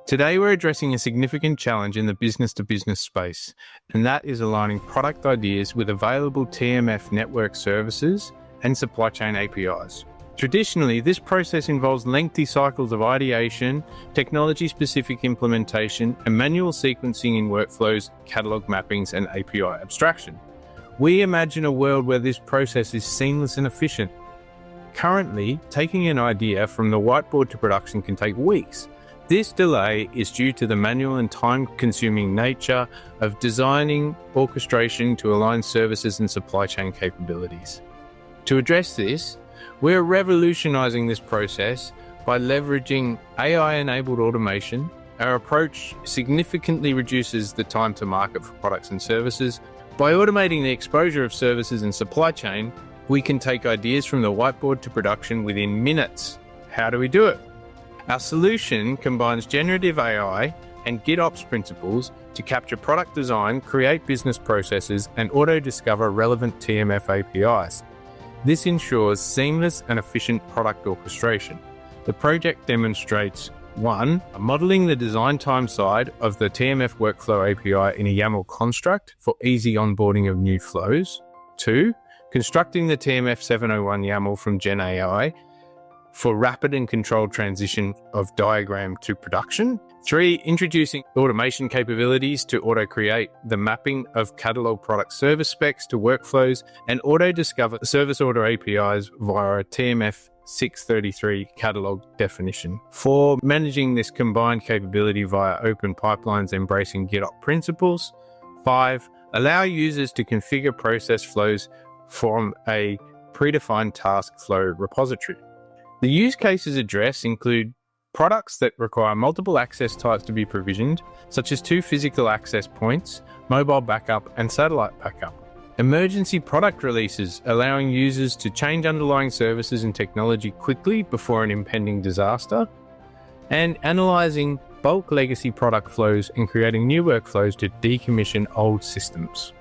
Today, we're addressing a significant challenge in the business-to-business space, and that is aligning product ideas with available TMF network services and supply chain APIs. Traditionally, this process involves lengthy cycles of ideation, technology-specific implementation, and manual sequencing in workflows, catalog mappings, and API abstraction. We imagine a world where this process is seamless and efficient. Currently, taking an idea from the whiteboard to production can take weeks. This delay is due to the manual and time-consuming nature of designing orchestration to align services and supply chain capabilities. To address this, we're revolutionizing this process by leveraging AI-enabled automation. Our approach significantly reduces the time to market for products and services. By automating the exposure of services and supply chain, we can take ideas from the whiteboard to production within minutes. How do we do it? Our solution combines generative AI and GitOps principles to capture product design, create business processes, and auto-discover relevant TMF APIs. This ensures seamless and efficient product orchestration. The project demonstrates 1. Modeling the design time side of the TMF workflow API in a YAML construct for easy onboarding of new flows. 2. Constructing the TMF 701 YAML from GenAI for rapid and controlled transition of diagram to production. 3. Introducing automation capabilities to auto-create the mapping of catalog product service specs to workflows and auto-discover service order APIs via a TMF 633 catalog definition. 4. Managing this combined capability via open pipelines embracing GitOps principles. 5. Allow users to configure process flows from a predefined task flow repository. The use cases addressed include products that require multiple access types to be provisioned, such as 2 physical access points, mobile backup, and satellite backup. Emergency product releases, allowing users to change underlying services and technology quickly before an impending disaster. And analyzing bulk legacy product flows and creating new workflows to decommission old systems.